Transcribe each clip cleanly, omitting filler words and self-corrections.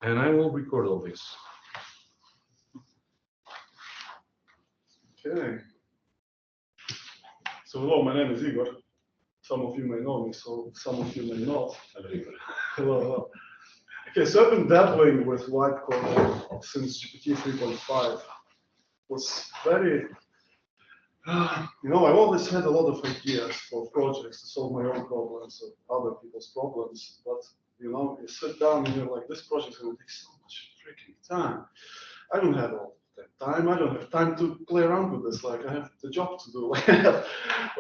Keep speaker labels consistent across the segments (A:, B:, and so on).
A: And I will record all this.
B: Okay. So hello, my name is Igor. Some of you may know me, so some of you may not. Hello, hello. Okay, so I've been dabbling with Vibe coding since GPT 3.5. Was very, I've always had a lot of ideas for projects to solve my own problems or other people's problems, but you sit down and you're like, this project's gonna take so much freaking time. I don't have all that time. I don't have time to play around with this. Like, I have the job to do. I have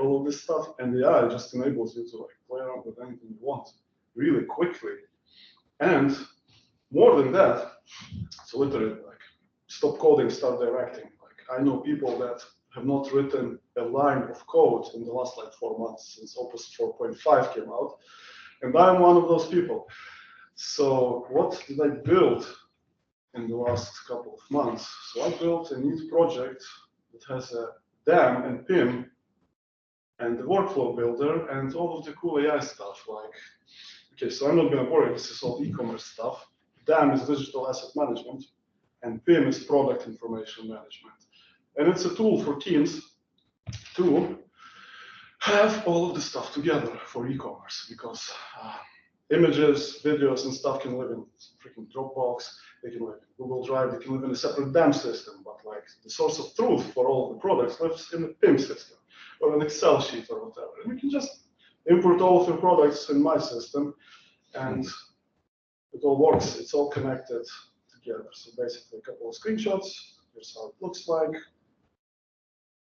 B: all of this stuff, and the AI just enables you to like play around with anything you want really quickly. And more than that, so literally like stop coding, start directing. Like, I know people that have not written a line of code in the last like 4 months since Opus 4.5 came out, and I'm one of those people. So what did I build in the last couple of months? So I built a neat project that has a DAM and PIM and the workflow builder and all of the cool AI stuff. Like, okay, so I'm not going to worry. This is all e-commerce stuff. DAM is digital asset management, and PIM is product information management. And it's a tool for teams to have all of the stuff together for e-commerce, because images, videos, and stuff can live in freaking Dropbox, they can live in Google Drive, they can live in a separate DAM system, but like the source of truth for all of the products lives in the PIM system or an Excel sheet or whatever. And you can just import all of your products in my system, and it all works. It's all connected together. So basically, a couple of screenshots. Here's how it looks like.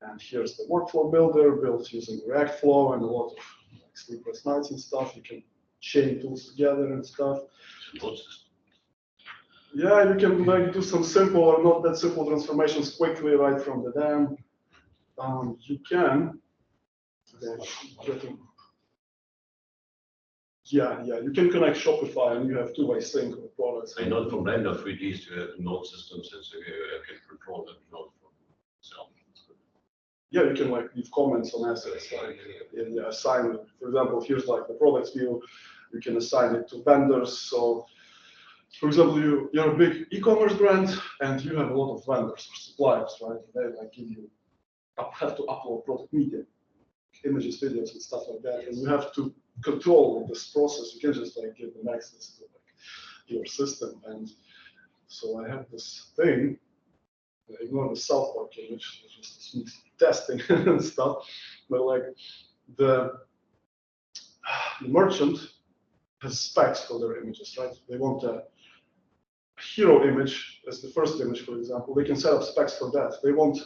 B: And here's the workflow builder built using React Flow and a lot of like, sleepless nights and stuff. You can chain tools together and stuff. Yeah, you can like do some simple or not that simple transformations quickly right from the DAM. You can. You can connect Shopify and you have two-way sync with products.
A: I know from Blender 3Ds to have node systems, and so you can control that node from itself.
B: Yeah, you can like leave comments on assets, like assign. For example, here's like the products view. You can assign it to vendors. So, for example, you're a big e-commerce brand and you have a lot of vendors or suppliers, right? They like have to upload product media, images, videos, and stuff like that, and you have to control this process. You can just like give them access to like your system. And so I have this thing. Ignore the South Park image, it's just testing and stuff. But like the merchant has specs for their images, right? They want a hero image as the first image, for example. They can set up specs for that. They want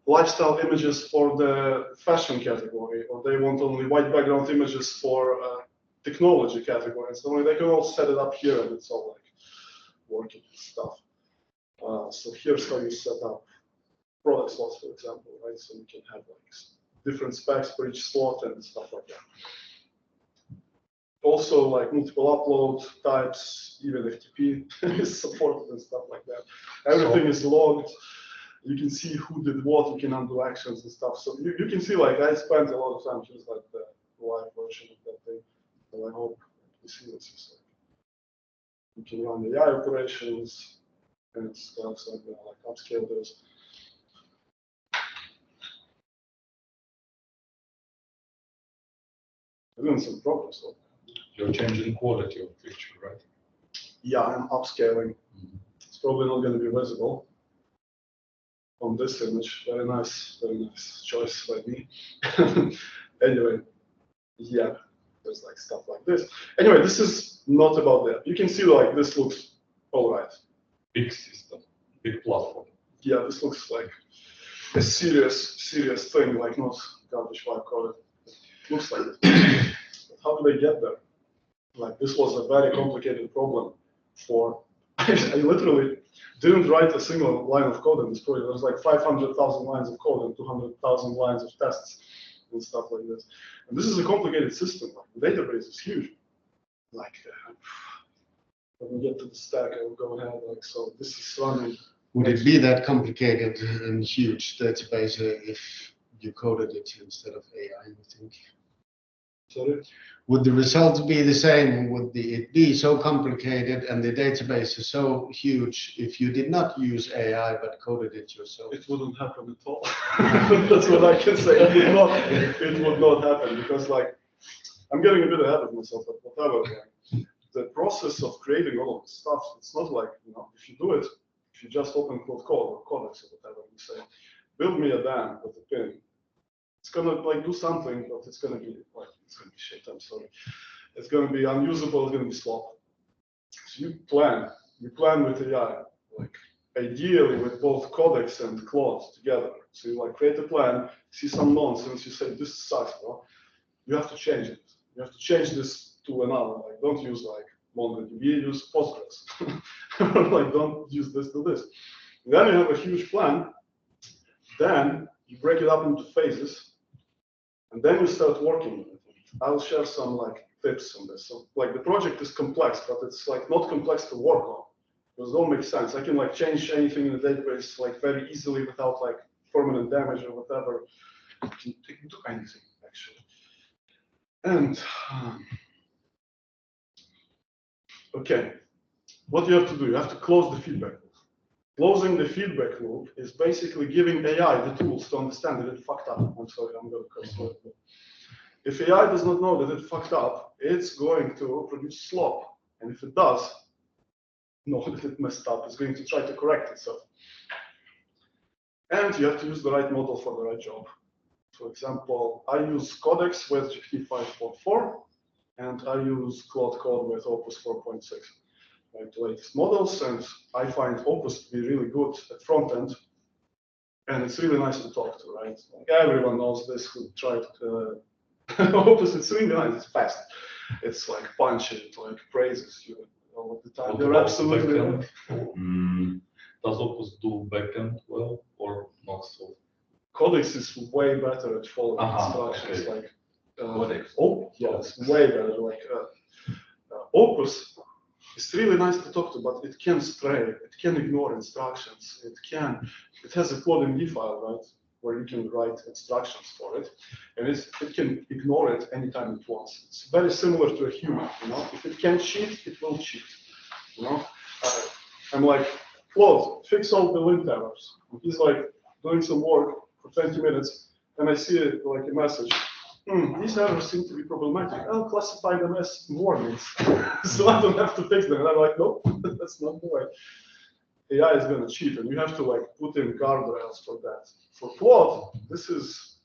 B: lifestyle images for the fashion category, or they want only white background images for technology category. And so they can all set it up here, and it's all like working stuff. So here's how you set up product slots, for example, right? So you can have like different specs for each slot and stuff like that. Also, like multiple upload types, even FTP is supported and stuff like that. Everything is logged. You can see who did what. You can undo actions and stuff. So you can see, like, I spent a lot of time just like the live version of that thing. So I hope you see this. You can run the AI operations and stuff. So I'm gonna like upscale this. I'm doing some progress.
C: You're changing quality of picture, right?
B: Yeah, I'm upscaling. It's probably not going to be visible on this image. Very nice choice by me. Anyway, yeah, there's like stuff like this. Anyway, this is not about that. You can see like this looks all right.
C: Big system, big platform.
B: Yeah, this looks like a serious thing, like not garbage vibe code. It looks like it. How do they get there? Like, this was a very complicated problem for, I literally didn't write a single line of code in this project. There's like 500,000 lines of code and 200,000 lines of tests and stuff like this. And this is a complicated system. Like, the database is huge. Like, when we get to the stack, I will go ahead. Like, so this is running.
D: Would it be that complicated and huge database if you coded it instead of AI, you think?
B: Sorry?
D: Would the results be the same? Would it be so complicated and the database is so huge if you did not use AI but coded it yourself?
B: It wouldn't happen at all. That's what I can say. It would not happen because, like, I'm getting a bit ahead of myself, but whatever. Like, the process of creating all of this stuff, it's not like, if you do it, if you just open Claude Code or Codex or whatever, and say, build me a dam with a pin. It's gonna like do something, but it's gonna be shit. I'm sorry. It's gonna be unusable. It's gonna be slop. So you plan with AI, like ideally with both Codex and Claude together. So you like create a plan, see some nonsense, you say this sucks, bro. You have to change it. You have to change this to another. Like don't use like MongoDB, use Postgres. Like don't use this to this. And then you have a huge plan. Then you break it up into phases. And then you start working on it. I'll share some like tips on this. So like the project is complex, but it's like not complex to work on. Because it don't make sense. I can like change anything in the database like very easily without like permanent damage or whatever. I can do anything actually. And okay, what you have to do, you have to close the feedback loop. Closing the feedback loop is basically giving AI the tools to understand that it fucked up. I'm sorry, I'm going to curse a little bit. If AI does not know that it fucked up, it's going to produce slop. And if it does know that it messed up, it's going to try to correct itself. And you have to use the right model for the right job. For example, I use Codex with GPT 5.4, and I use Claude Code with Opus 4.6. Like the latest models, and I find Opus to be really good at front end, and it's really nice to talk to, right? Like everyone knows this who tried Opus. It's really nice. It's fast. It's like punchy. It like praises you all of the time. You're absolutely right.
C: Does Opus do backend well or not so?
B: Codex is way better at following instructions.
C: Okay.
B: Like
A: Codex.
B: Oh, yes, way better. Like Opus. It's really nice to talk to, but it can stray. It can ignore instructions. It has a Claude MD file, right, where you can write instructions for it, and it can ignore it anytime it wants. It's very similar to a human, If it can cheat, it will cheat, I'm like, Claude, fix all the lint errors. And he's like doing some work for 20 minutes, and I see like a message. These errors seem to be problematic. I'll classify them as warnings, so I don't have to fix them. And I'm like, nope, that's not the way. AI is going to cheat, and you have to like put in guardrails for that. For Claude, this is.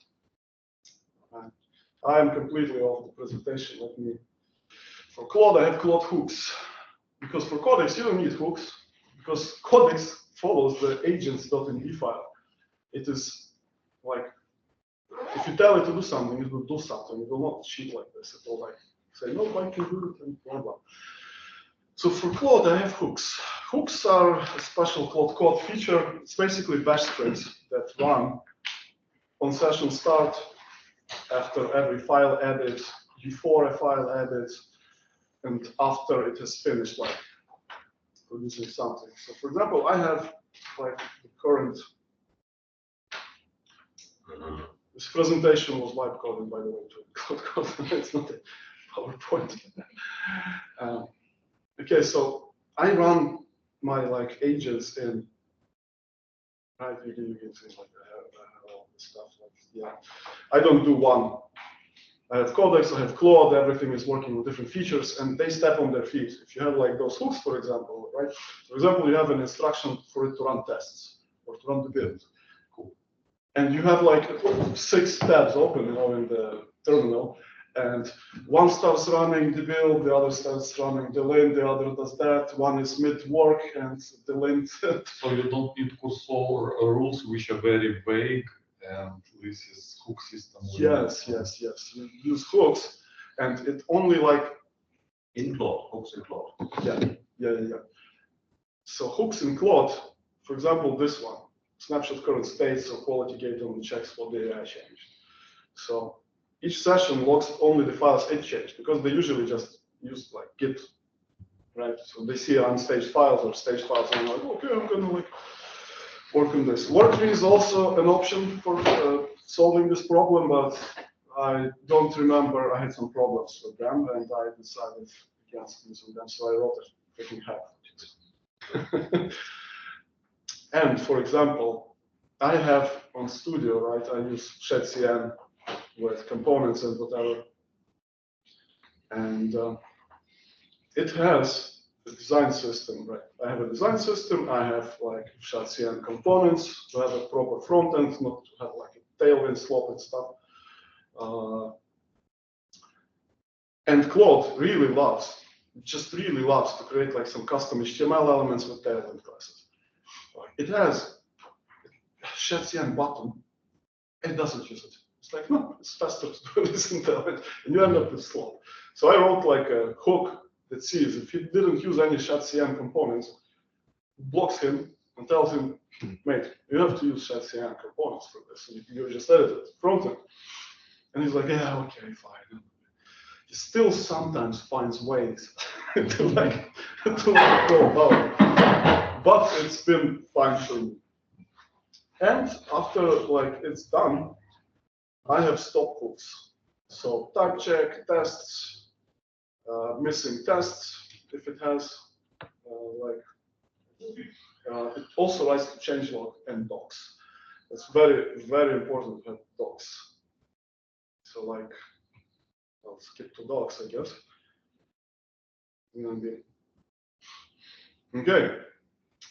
B: I am completely off the presentation. For Claude, I have Claude hooks, because for Codex you don't need hooks, because Codex follows the agents.md file. It is like. If you tell it to do something, it will do something. It will not cheat like this. It will like say, no, I can do it, and blah, blah. So for Claude, I have hooks. Hooks are a special Claude Code feature. It's basically bash scripts that run on session start, after every file edit, before a file edit, and after it has finished like producing something. So for example, I have like the current. This presentation was live coded, by the way, to Claude Code. It's not a PowerPoint. Okay, so I run my like agents in. Right, you can see like I have all this stuff. Like, yeah, I don't do one. I have Codex, I have Claude. Everything is working with different features, and they step on their feet. If you have like those hooks, for example, right? For example, you have an instruction for it to run tests or to run the build. And you have like 6 tabs open, in the terminal, and one starts running the build, the other starts running the lint, the other does that. One is mid-work, and the lint.
C: So you don't need cursor rules which are very vague, and this is hook system.
B: Yes. You use hooks, and it only like
A: In Claude, hooks in Claude.
B: yeah. So hooks in Claude, for example, this one. Snapshot current state, so quality gate only checks what the AI changed. So each session logs only the files it changed, because they usually just use like Git, right? So they see unstaged files or staged files, and I'm like, okay, I'm gonna like work on this. Worktree is also an option for solving this problem, but I don't remember, I had some problems with them and I decided against using them, so I wrote a freaking hack. And for example, I have on Studio, right, I use ShadCN with components and whatever. And it has a design system, right? I have a design system, I have like ShadCN components to have a proper front end, not to have like a tailwind swap and stuff. And Claude really loves, just really loves to create like some custom HTML elements with tailwind classes. It has a ShadCN button, it doesn't use it. It's like, no, it's faster to do this in tailwind, and you end up with slow. So I wrote like a hook that sees if he didn't use any ShadCN components, blocks him and tells him, mate, you have to use ShadCN components for this. And you just edit it front end. And he's like, yeah, okay, fine. He still sometimes finds ways to like go about. But it's been fine for me. And after like it's done, I have stop hooks. So type check, tests, missing tests, if it has it also writes to changelog and docs. It's very, very important to have docs. So like, I'll skip to docs, I guess. Okay,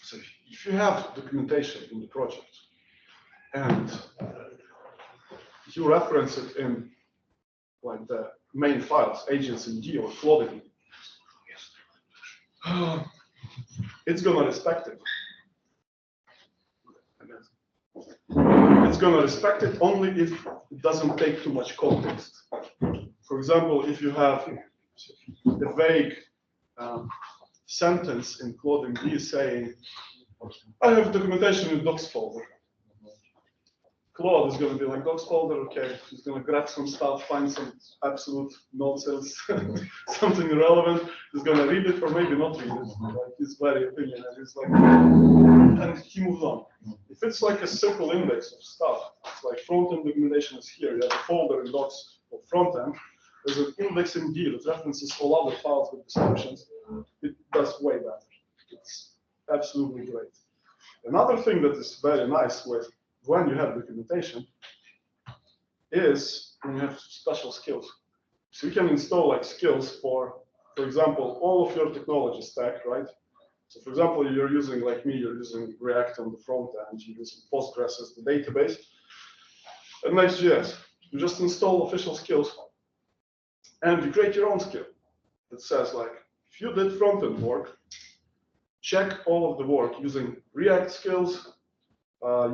B: so if you have documentation in the project and you reference it in like the main files, agentsmd or Claude, it's gonna respect it. It's gonna respect it only if it doesn't take too much context. For example, if you have a vague sentence in Claude MD saying, I have documentation in docs folder. Claude is going to be like, docs folder, okay. He's going to grab some stuff, find some absolute nonsense, something irrelevant. He's going to read it or maybe not read it. Like, he's very opinionated. He's like, and he moves on. If it's like a simple index of stuff, it's like front-end documentation is here. You have a folder in docs for front-end. There's an index in D that references all other files with descriptions. It does way better. It's absolutely great. Another thing that is very nice with when you have documentation is when you have special skills. So you can install like skills for example, all of your technology stack, right? So for example, you're using, like me, you're using React on the front end, you're using Postgres as the database. And Next.js, you just install official skills and you create your own skill that says like, if you did front-end work, check all of the work using React skills,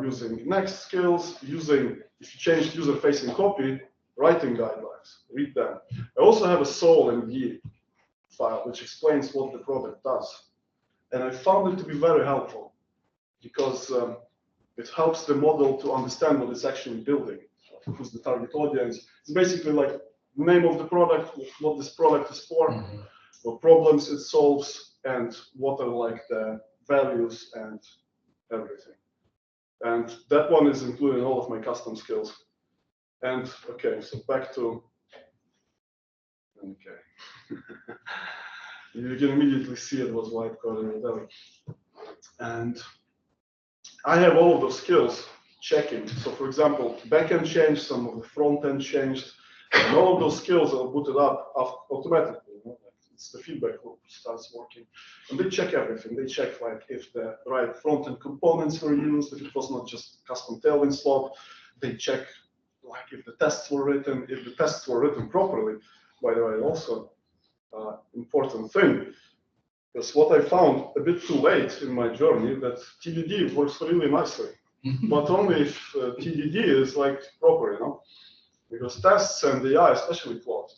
B: using Next skills, using, if you changed user-facing copy, writing guidelines, read them. I also have a soul.md file which explains what the product does. And I found it to be very helpful because it helps the model to understand what it's actually building, who's the target audience. It's basically like the name of the product, what this product is for, what problems it solves, and what are like the values and everything. And that one is included in all of my custom skills. And okay, so back to, okay. You can immediately see it was white coded whatever. And I have all of those skills checking. So for example, backend changed, some of the front end changed, and all of those skills are booted up automatically. You know? It's the feedback loop starts working. And they check everything. They check like if the right front end components were used, if it was not just custom tailwind swap. They check like if the tests were written, if the tests were written properly. By the way, also important thing, because what I found a bit too late in my journey that TDD works really nicely, but only if TDD is like proper, you know, because tests and AI, especially Claude,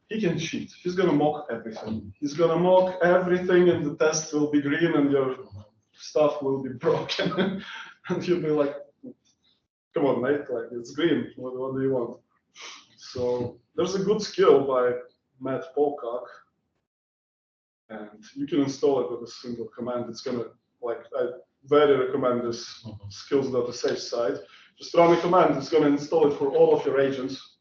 B: he can cheat. He's gonna mock everything. He's gonna mock everything, and the test will be green, and your stuff will be broken, and you'll be like, "Come on, mate! Like it's green. What do you want?" So there's a good skill by Matt Pocock, and you can install it with a single command. It's gonna, like, I very recommend this skills.sh site. Just run a command. It's gonna install it for all of your agents,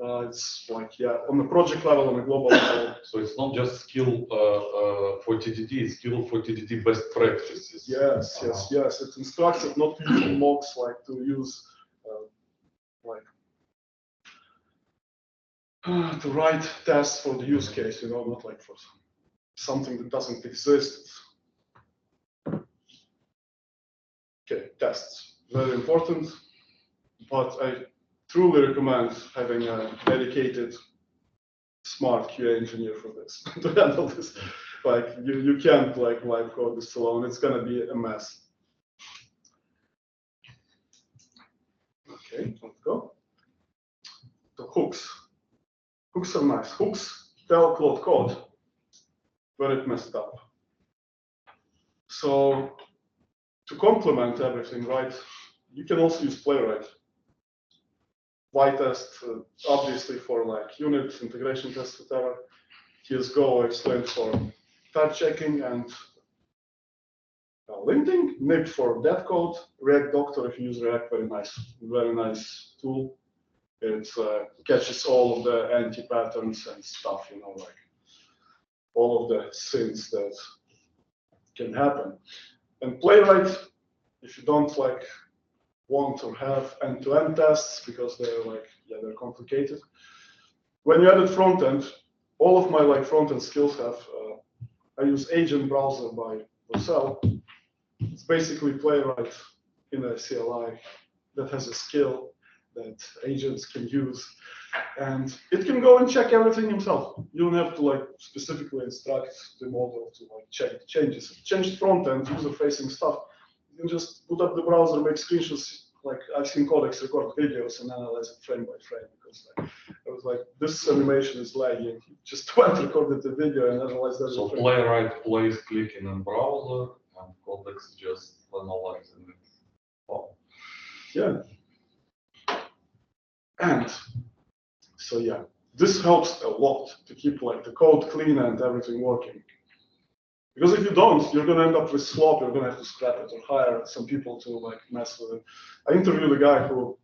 B: It's like, yeah, on the project level, on a global level.
C: So it's not just skill for TDD, it's skill for TDD best practices.
B: Yes, yes, yes. It instructs it not to use mocks, like to use to write tests for the use case, not like for something that doesn't exist. Okay, tests, very important, but I truly recommend having a dedicated, smart QA engineer for this, to handle this. Like, you can't like live code this alone, it's gonna be a mess. Okay, let's go. So hooks. Hooks are nice. Hooks tell Claude Code where it messed up. So to complement everything, right, you can also use Playwright. Y-test, obviously for like unit, integration tests, whatever. Here's Go explained for type checking and linting. Nib for dev code. React Doctor, if you use React, very nice tool. It catches all of the anti-patterns and stuff, like all of the things that can happen. And Playwright, if you don't like want or have end-to-end tests because they're complicated. When you added front end, all of my like front end skills have. I use Agent Browser by Vercel. It's basically Playwright in a CLI that has a skill that agents can use, and it can go and check everything himself. You don't have to like specifically instruct the model to like check the changes. If you change front end, user-facing stuff, you can just put up the browser, make screenshots. Like I've seen Codex record videos and analyze it frame by frame because I was like, this animation is lagging. Just went recorded the video and analyzed that.
C: So Playwright plays clicking in browser and Codex just analyzing it. Wow.
B: Yeah. And so yeah, this helps a lot to keep like the code clean and everything working. Because if you don't, you're gonna end up with slop. You're gonna have to scrap it or hire some people to like mess with it. I interviewed a guy who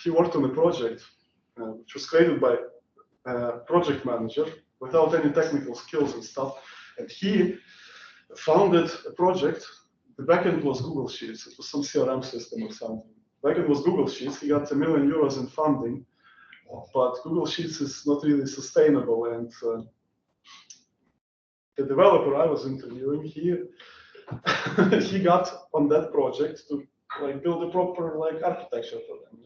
B: he worked on a project which was created by a project manager without any technical skills and stuff, and he founded a project. The backend was Google Sheets. It was some CRM system or something. Backend was Google Sheets. He got €1 million in funding, but Google Sheets is not really sustainable. And the developer I was interviewing, he got on that project to like build a proper like architecture for them.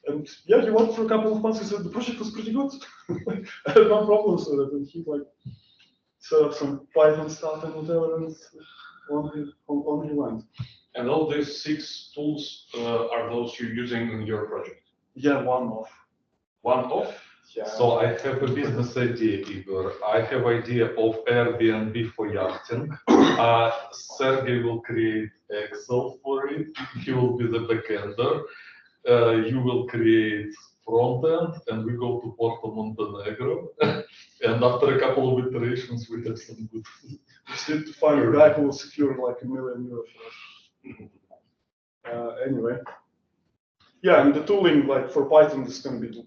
B: And yeah, he worked for a couple of months. He said the project was pretty good. I had no problems with it. And he like set up some Python stuff and whatever, and on he went.
A: And all these 6 tools are those you're using in your project?
B: Yeah, one-off.
A: One-off?
B: Yeah.
C: So I have a business idea, Igor. I have idea of Airbnb for yachting. Sergey will create Excel for it. He will be the backender. You will create front end, and we go to Porto Montenegro. And after a couple of iterations, we have some good.
B: We just need to find a guy who will secure like €1 million for us. Anyway, yeah, and the tooling like for Python is going to be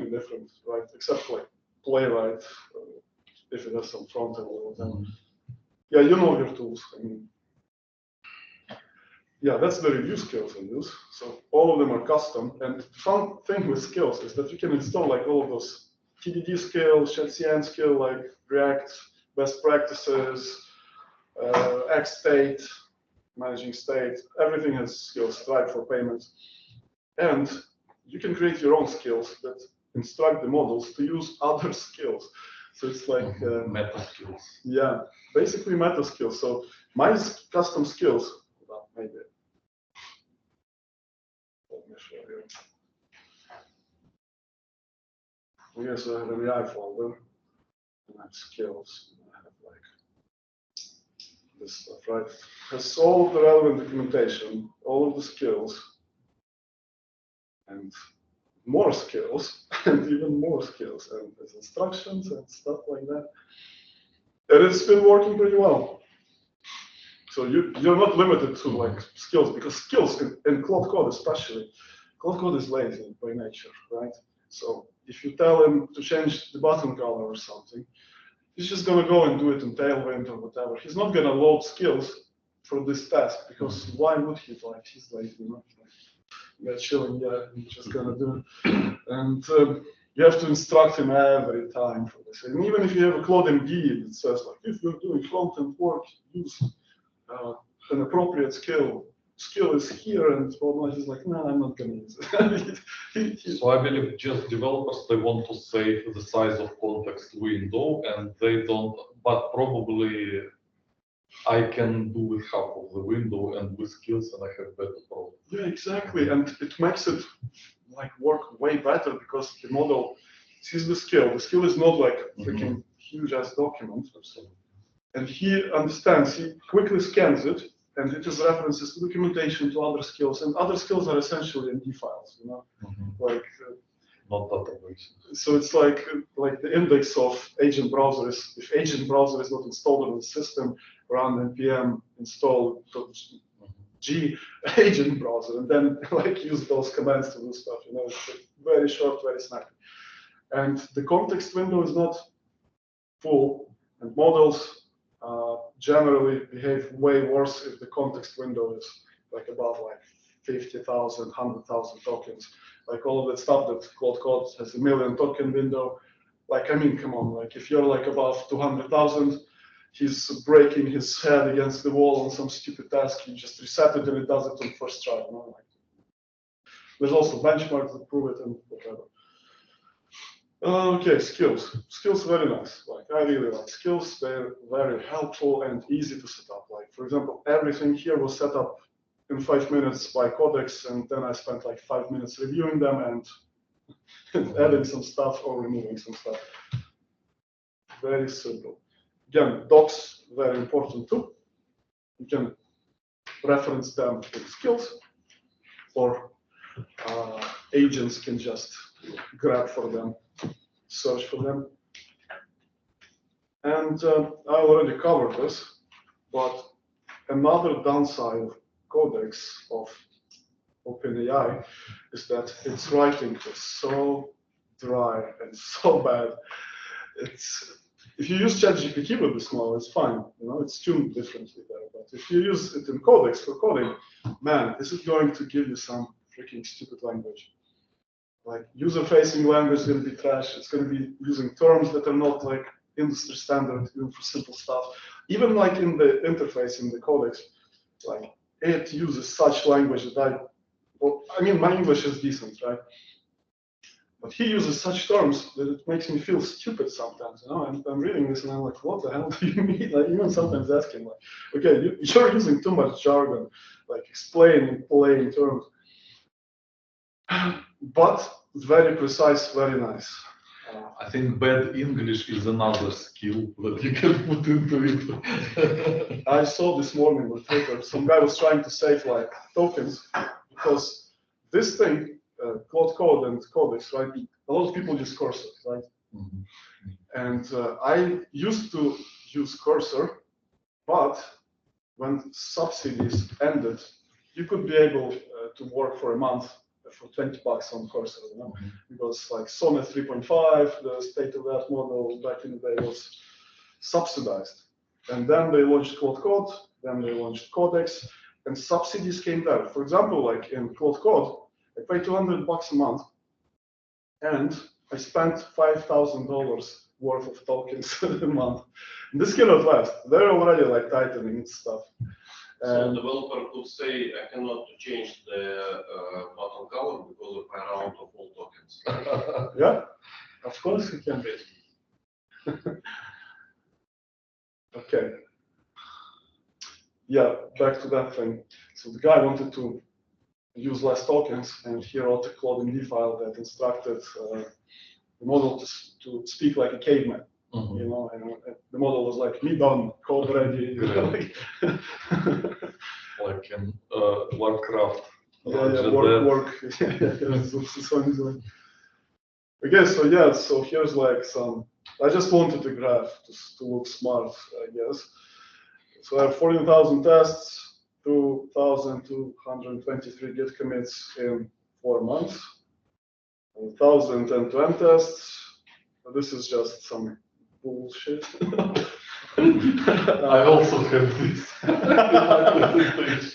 B: different, right? Except like Playwright, if it has some front end or whatever. Yeah, you know your tools. I mean, yeah, that's the review skills I use. So all of them are custom. And the fun thing with skills is that you can install like all of those TDD skills, ShadCN skill, like React, best practices, XState, managing state. Everything has skills, Stripe for payments. And you can create your own skills that instruct the models to use other skills. So it's like
C: meta skills.
B: Yeah, basically meta skills. So my custom skills, well, maybe. Let me show you. Here's a REI folder. And I have skills. I have like this stuff, right? It has all of the relevant documentation, all of the skills, and more skills, and even more skills, and there's instructions and stuff like that. And it's been working pretty well. So you're not limited to like skills, because skills in Claude Code especially, Claude Code is lazy by nature, right? So if you tell him to change the button color or something, he's just gonna go and do it in Tailwind or whatever. He's not gonna load skills for this task because why would he? Like he's like, you know, yeah, chilling, yeah, he's just gonna do it. And you have to instruct him every time for this. And even if you have a Claude MD, it says like, if you're doing front-end work, use an appropriate skill. Skill is here, and well, he's like, no, I'm not gonna use it.
C: So I believe just developers, they want to save the size of context window, and they don't, but probably I can do with half of the window and with skills, and I have better problem.
B: Yeah, exactly, and it makes it like work way better because the model sees the skill. The skill is not like freaking huge ass document, and he understands. He quickly scans it, and it is references to documentation to other skills, and other skills are essentially MD files, you know, like.
C: Not database.
B: So it's like the index of agent browser is, if agent browser is not installed on the system, run npm install g agent browser, and then like use those commands to do stuff. You know, it's like very short, very snappy. And the context window is not full, and models generally behave way worse if the context window is like above like 50,000, 100,000 tokens. Like all of that stuff that Claude Code has a million token window. Like, I mean, come on, like if you're like above 200,000, he's breaking his head against the wall on some stupid task. You just reset it and it does it on first try. You know? Like, there's also benchmarks that prove it and whatever. Okay, skills. Skills very nice. Like I really like skills. They're very helpful and easy to set up. Like for example, everything here was set up in 5 minutes by Codex, and then I spent like 5 minutes reviewing them and adding some stuff or removing some stuff. Very simple. Again, docs, very important too. You can reference them in skills, or agents can just grab for them, search for them. And I already covered this, but another downside of Codex of OpenAI is that its writing is so dry and so bad. It's if you use ChatGPT with this model, it's fine. You know, it's tuned differently there. But if you use it in Codex for coding, man, is it going to give you some freaking stupid language? Like user-facing language is going to be trash. It's going to be using terms that are not like industry standard, even for simple stuff. Even like in the interface in the Codex, like it uses such language that I mean, my English is decent, right? But he uses such terms that it makes me feel stupid sometimes. You know, I'm reading this and I'm like, what the hell do you mean? Like, even sometimes asking, like, okay, you're using too much jargon, like explain in plain terms. But very precise, very nice.
C: I think bad English is another skill that you can put into it.
B: I saw this morning on Twitter, some guy was trying to save like tokens because this thing, Claude Code and Codex, right? A lot of people use Cursor, right? Mm-hmm. And I used to use Cursor, but when subsidies ended, you could be able to work for a month for $20 on Cursor, you know, because like Sonnet 3.5, the state-of-the-art model back in the day was subsidized. And then they launched Claude Code, then they launched Codex, and subsidies came there. For example, like in Claude Code, I paid $200 a month, and I spent $5,000 worth of tokens a month. And this cannot last. They're already like tightening its stuff.
A: So the developer could say, I cannot change the button color because I ran out of all tokens.
B: Yeah, of course you can. Okay. Yeah, back to that thing. So the guy wanted to use less tokens, and he wrote a Claude MD file that instructed the model to speak like a caveman. Mm-hmm. You know, and the model was like, "Me done, code ready."
C: Like in Warcraft.
B: Yeah, work. Okay, so yeah, so here's like some. I just wanted the graph to look smart, I guess. So I have 14,000 tests, 2,223 Git commits in 4 months. 1,000 end-to-end tests. This is just some bullshit.
C: I also have this.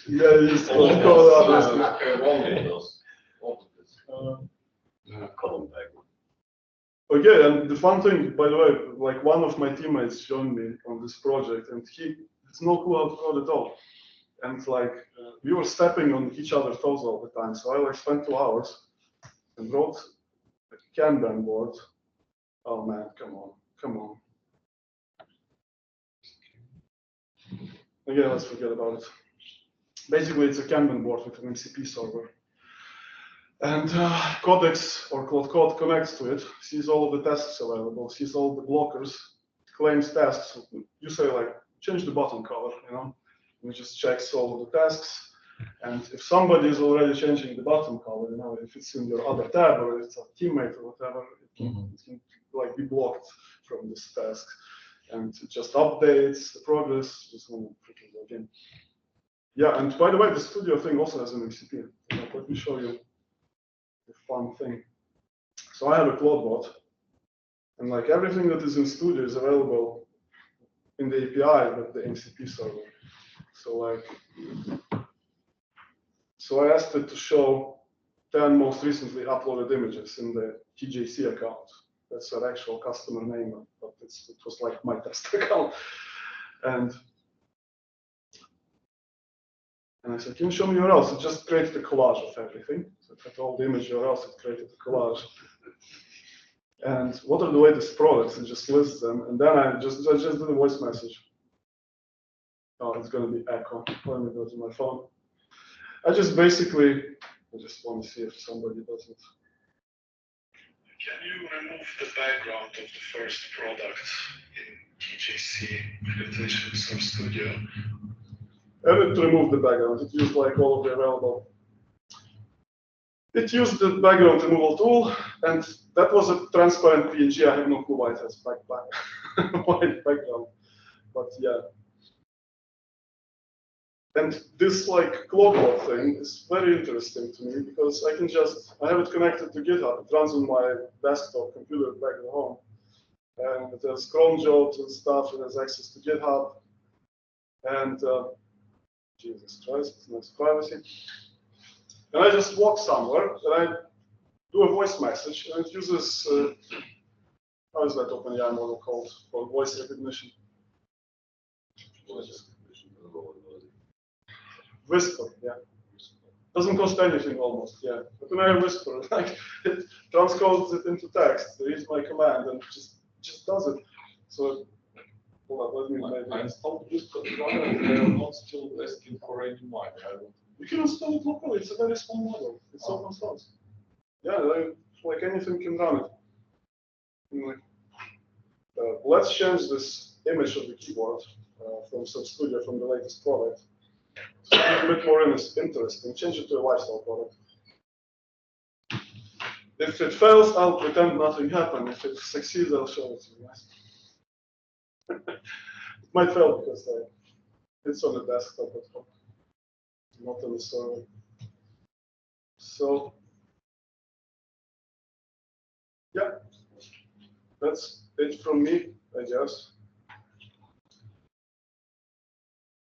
B: Yeah, you just
A: All
B: call
A: those,
B: others.
A: have only those. All of this.
E: Column diagram.
B: Okay, and the fun thing, by the way, like one of my teammates joined me on this project, and he has no clue how to code at all. And like we were stepping on each other's toes all the time. So I like spent 2 hours and wrote a Kanban board. Oh man, come on. Again, let's forget about it. Basically, it's a Kanban board with an MCP server. And Codex or Cloud Code connects to it, sees all of the tasks available, sees all the blockers, claims tasks. You say like, change the button color, and it just checks all of the tasks. And if somebody is already changing the button color, if it's in your other tab or it's a teammate or whatever, it can like be blocked from this task. And it just updates the progress. Just want to quickly log in. Yeah, and by the way, the Studio thing also has an MCP. Let me show you the fun thing. So I have a CloudBot, and like everything that is in Studio is available in the API with the MCP server. So I asked it to show 10 most recently uploaded images in the TJC account. That's an actual customer name, but it was like my test account. And I said, can you show me URLs? It just created a collage of everything. So it had all the image URLs, it created a collage. And what are the latest products? It just lists them. And then I just did a voice message. Oh, it's going to be echo. Let me go to my phone. I just want to see if somebody does it.
F: Can you remove the background of the first product in TJC Meditation Source Studio?
B: And it removed the background. It used like all of the available. It used the background removal tool, and that was a transparent PNG. I have no clue why it has white background, but yeah. And this like CloudBot thing is very interesting to me because I have it connected to GitHub. It runs on my desktop computer back at home. And it has Chrome jobs and stuff. It has access to GitHub. And Jesus Christ, nice privacy. And I just walk somewhere and I do a voice message and it uses, how is that OpenAI model called for voice recognition? Whisper, yeah. Doesn't cost anything almost, yeah. But when I whisper, like it transcodes it into text. There is my command and just does it. So hold on, let me maybe.
C: I installed this controller and they are not still asking for any money.
B: You can install it locally. It's a very small model. It's open source. Yeah, like anything can run it. Let's change this image of the keyboard from SubStudio from the latest product. So it's a bit more interesting. Change it to a lifestyle product. If it fails, I'll pretend nothing happened. If it succeeds, I'll show it to you guys. It might fail because it's on the desktop at home, not on the server. So, yeah, that's it from me, I guess.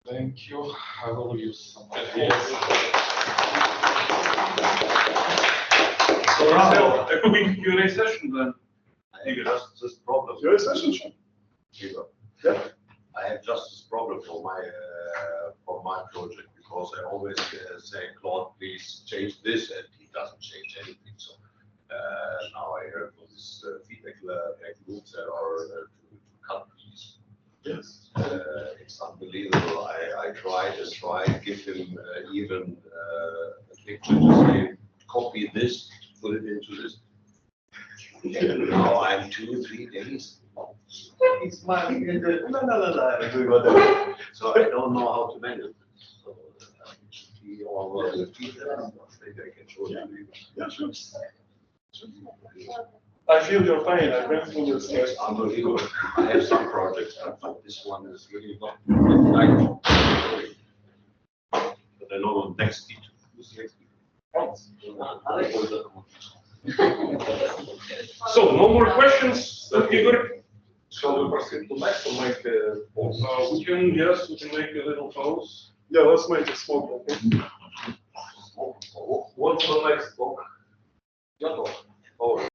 C: Thank you. I will use some.
F: So a quick Q&A session then.
E: I have just this problem.
B: Your session?
E: Igor.
B: Yeah.
E: I have just this problem for my project because I always say, Claude, please change this, and he doesn't change anything. So now I heard for this feedback loop there are two countries.
B: Yes.
E: It's unbelievable. I tried, give him even a picture to say, copy this, put it into this. And now I'm 2-3 days. He's smiling and good. No, I'm doing whatever. So I don't know how to manage it. So he all the feedback. Maybe I can show you.
B: Yeah, sure. I feel your pain. I've been through this.
E: It's unbelievable. I have some projects, but this one is really not like. But I know the next speech. Who's the next speech?
G: So, no more questions, Igor? Shall we proceed to next or make a pause?
B: We can make a little pause. Yeah, let's make a small pause.
G: What's the next talk?